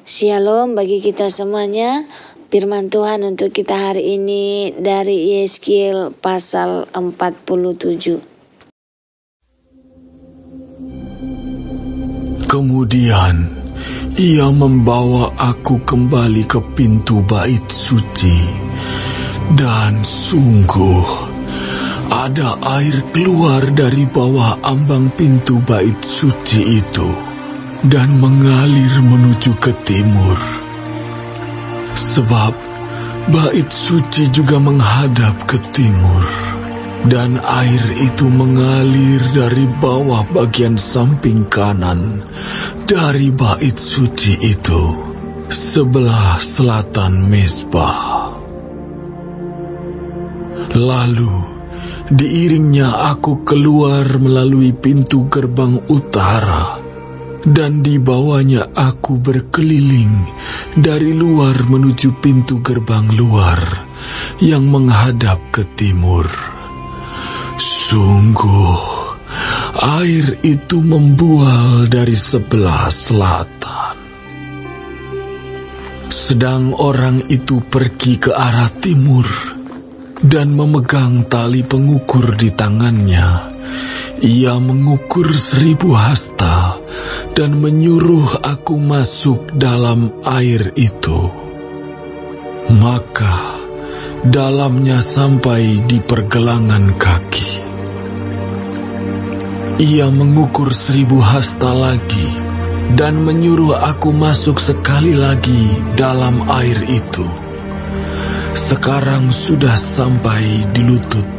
Shalom bagi kita semuanya. Firman Tuhan untuk kita hari ini dari Yeskiel pasal 47. Kemudian ia membawa aku kembali ke pintu bait suci, dan sungguh ada air keluar dari bawah ambang pintu bait suci itu dan mengalir menuju ke timur. Sebab bait suci juga menghadap ke timur, dan air itu mengalir dari bawah bagian samping kanan dari bait suci itu, sebelah selatan mezbah. Lalu diiringnya aku keluar melalui pintu gerbang utara, dan dibawanya aku berkeliling dari luar menuju pintu gerbang luar yang menghadap ke timur. Sungguh, air itu membual dari sebelah selatan. Sedang orang itu pergi ke arah timur dan memegang tali pengukur di tangannya. Ia mengukur 1000 hasta dan menyuruh aku masuk dalam air itu. Maka dalamnya sampai di pergelangan kaki. Ia mengukur 1000 hasta lagi dan menyuruh aku masuk sekali lagi dalam air itu. Sekarang sudah sampai di lutut.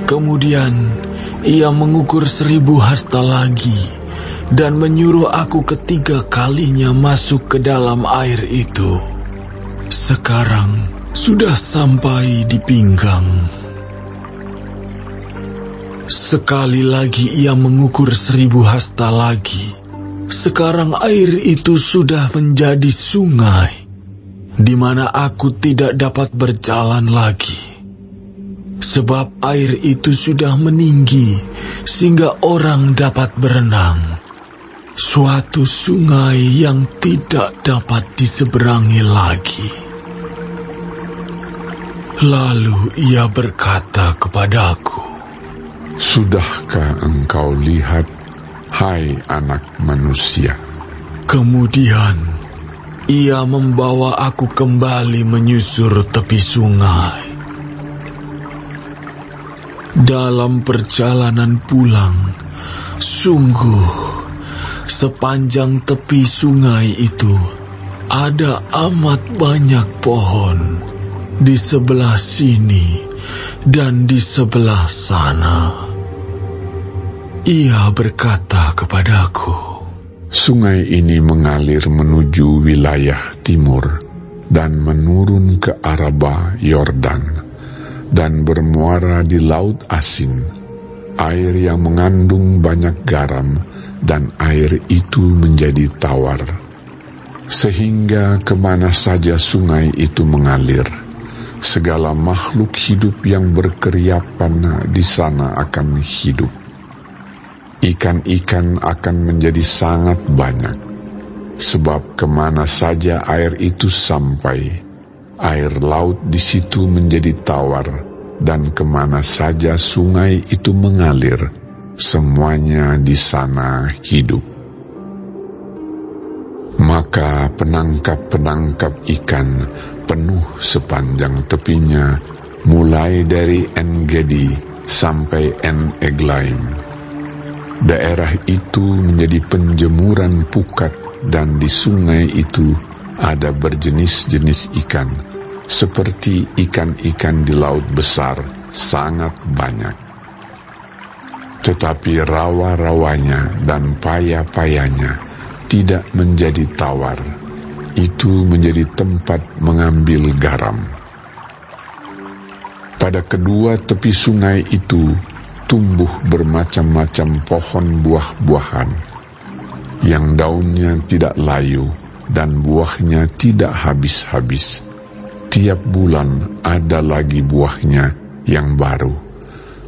Kemudian ia mengukur 1000 hasta lagi dan menyuruh aku ketiga kalinya masuk ke dalam air itu. Sekarang sudah sampai di pinggang. Sekali lagi ia mengukur 1000 hasta lagi. Sekarang air itu sudah menjadi sungai, di mana aku tidak dapat berjalan lagi. Sebab air itu sudah meninggi sehingga orang dapat berenang. Suatu sungai yang tidak dapat diseberangi lagi. Lalu ia berkata kepadaku, "Sudahkah engkau lihat, hai anak manusia?" Kemudian ia membawa aku kembali menyusur tepi sungai. Dalam perjalanan pulang, sungguh sepanjang tepi sungai itu ada amat banyak pohon di sebelah sini dan di sebelah sana. Ia berkata kepadaku, "Sungai ini mengalir menuju wilayah timur dan menurun ke Araba Yordan dan bermuara di Laut Asin, air yang mengandung banyak garam, dan air itu menjadi tawar. Sehingga kemana saja sungai itu mengalir, segala makhluk hidup yang berkeriapan di sana akan hidup. Ikan-ikan akan menjadi sangat banyak, sebab kemana saja air itu sampai, air laut di situ menjadi tawar, dan kemana saja sungai itu mengalir, semuanya di sana hidup. Maka penangkap-penangkap ikan penuh sepanjang tepinya, mulai dari En-Gedi sampai En-Eglaim. Daerah itu menjadi penjemuran pukat, dan di sungai itu ada berjenis-jenis ikan, seperti ikan-ikan di laut besar, sangat banyak. Tetapi rawa-rawanya dan paya-payanya tidak menjadi tawar, itu menjadi tempat mengambil garam. Pada kedua tepi sungai itu tumbuh bermacam-macam pohon buah-buahan, yang daunnya tidak layu dan buahnya tidak habis-habis. Tiap bulan ada lagi buahnya yang baru,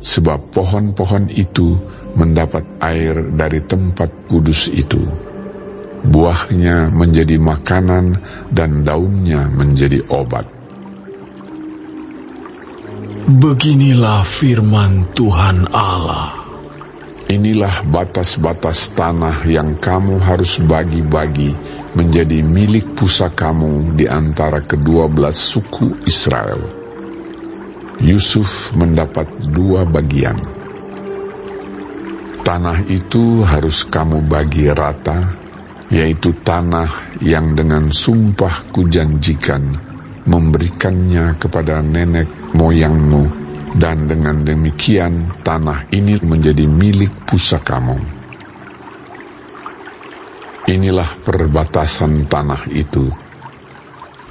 sebab pohon-pohon itu mendapat air dari tempat kudus itu. buahnya menjadi makanan dan daunnya menjadi obat. Beginilah firman Tuhan Allah. Inilah batas-batas tanah yang kamu harus bagi-bagi menjadi milik pusakamu di antara ke-12 suku Israel. Yusuf mendapat 2 bagian. Tanah itu harus kamu bagi rata, yaitu tanah yang dengan sumpah kujanjikan memberikannya kepada nenek moyangmu, dan dengan demikian tanah ini menjadi milik pusakamu. Inilah perbatasan tanah itu.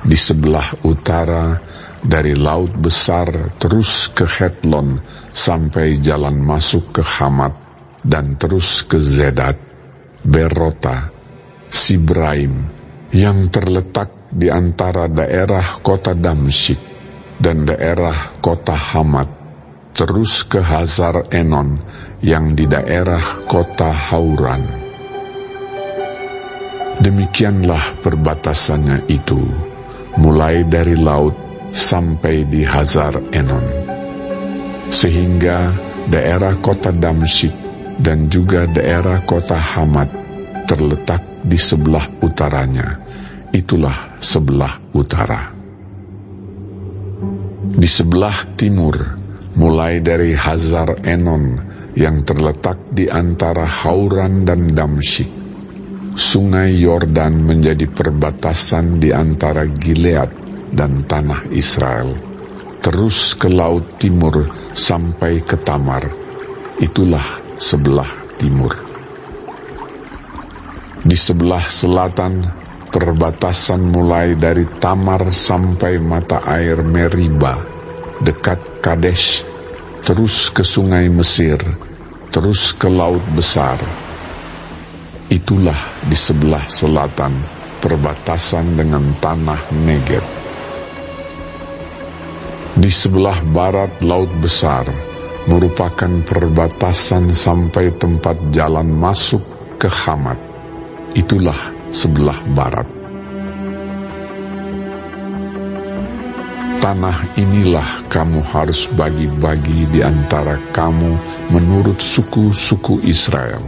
Di sebelah utara dari Laut Besar terus ke Hetlon sampai jalan masuk ke Hamat dan terus ke Zedad, Berota, Sibraim, yang terletak di antara daerah kota Damsyik dan daerah kota Hamat, terus ke Hazar Enon yang di daerah kota Hauran. Demikianlah perbatasannya itu, mulai dari laut sampai di Hazar Enon, sehingga daerah kota Damsyik dan juga daerah kota Hamat terletak di sebelah utaranya. Itulah sebelah utara. Di sebelah timur, mulai dari Hazar Enon yang terletak di antara Hauran dan Damsyik, Sungai Yordan menjadi perbatasan di antara Gilead dan tanah Israel, terus ke laut timur sampai ke Tamar. Itulah sebelah timur. Di sebelah selatan, perbatasan mulai dari Tamar sampai mata air Meriba, dekat Kadesh, terus ke sungai Mesir, terus ke Laut Besar. Itulah di sebelah selatan, perbatasan dengan tanah Negeb. Di sebelah barat Laut Besar, merupakan perbatasan sampai tempat jalan masuk ke Hamat. Itulah sebelah barat. Tanah inilah kamu harus bagi-bagi di antara kamu menurut suku-suku Israel.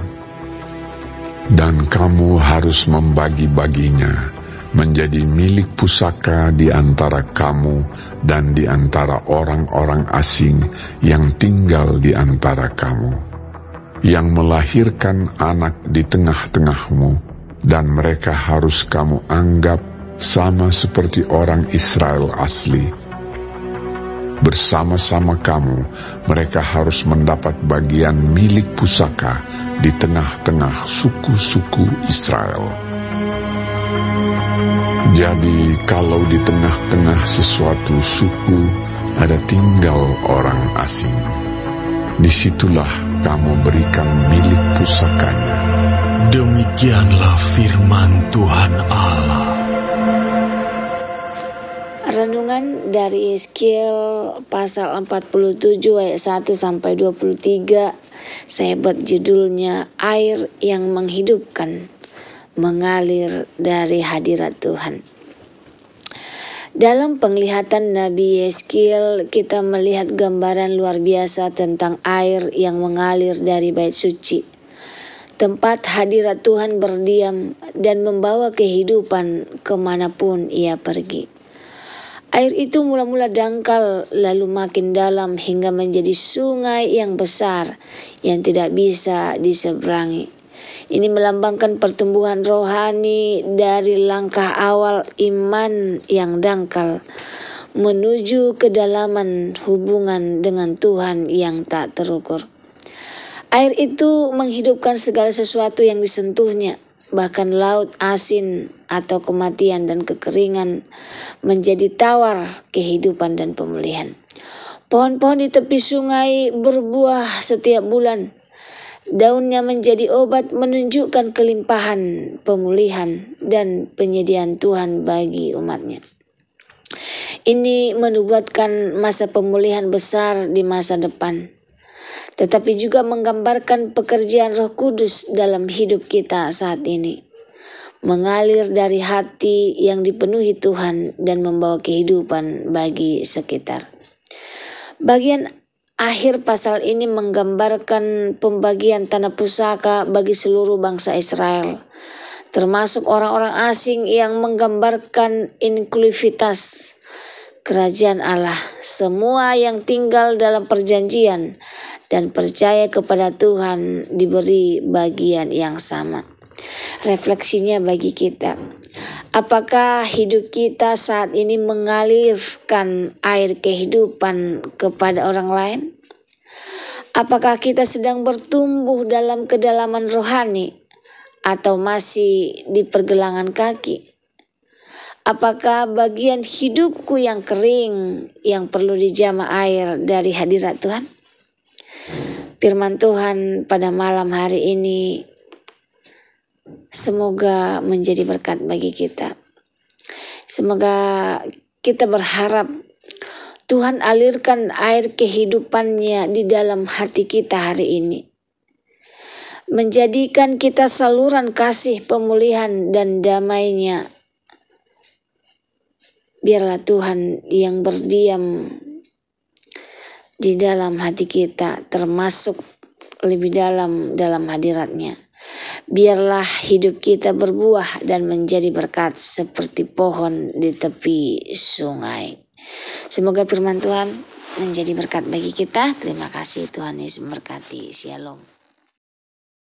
Dan kamu harus membagi-baginya menjadi milik pusaka di antara kamu dan di antara orang-orang asing yang tinggal di antara kamu, yang melahirkan anak di tengah-tengahmu, dan mereka harus kamu anggap sama seperti orang Israel asli. Bersama-sama kamu, mereka harus mendapat bagian milik pusaka di tengah-tengah suku-suku Israel. Jadi, kalau di tengah-tengah sesuatu suku ada tinggal orang asing, disitulah kamu berikan milik pusakanya. Demikianlah firman Tuhan Allah. Renungan dari Yeskiel pasal 47 ayat 1 sampai 23. Saya buat judulnya Air yang Menghidupkan, mengalir dari hadirat Tuhan. Dalam penglihatan Nabi Yeskiel, kita melihat gambaran luar biasa tentang air yang mengalir dari bait suci, tempat hadirat Tuhan berdiam dan membawa kehidupan kemanapun ia pergi. Air itu mula-mula dangkal, lalu makin dalam hingga menjadi sungai yang besar yang tidak bisa diseberangi. Ini melambangkan pertumbuhan rohani dari langkah awal iman yang dangkal menuju kedalaman hubungan dengan Tuhan yang tak terukur. Air itu menghidupkan segala sesuatu yang disentuhnya, bahkan laut asin atau kematian dan kekeringan menjadi tawar kehidupan dan pemulihan. Pohon-pohon di tepi sungai berbuah setiap bulan. Daunnya menjadi obat, menunjukkan kelimpahan, pemulihan, dan penyediaan Tuhan bagi umatnya. Ini menubuatkan masa pemulihan besar di masa depan, tetapi juga menggambarkan pekerjaan Roh Kudus dalam hidup kita saat ini, mengalir dari hati yang dipenuhi Tuhan dan membawa kehidupan bagi sekitar. Bagian akhir pasal ini menggambarkan pembagian tanah pusaka bagi seluruh bangsa Israel, termasuk orang-orang asing, yang menggambarkan inklusivitas kerajaan Allah. Semua yang tinggal dalam perjanjian dan percaya kepada Tuhan diberi bagian yang sama. Refleksinya bagi kita, apakah hidup kita saat ini mengalirkan air kehidupan kepada orang lain? Apakah kita sedang bertumbuh dalam kedalaman rohani atau masih di pergelangan kaki? Apakah bagian hidupku yang kering yang perlu dijamah air dari hadirat Tuhan? Firman Tuhan pada malam hari ini semoga menjadi berkat bagi kita. Semoga kita berharap Tuhan alirkan air kehidupannya di dalam hati kita hari ini, menjadikan kita saluran kasih, pemulihan, dan damai-Nya. Biarlah Tuhan yang berdiam di dalam hati kita, termasuk lebih dalam hadirat-Nya. Biarlah hidup kita berbuah dan menjadi berkat seperti pohon di tepi sungai. Semoga firman Tuhan menjadi berkat bagi kita. Terima kasih, Tuhan Yesus memberkati. Shalom.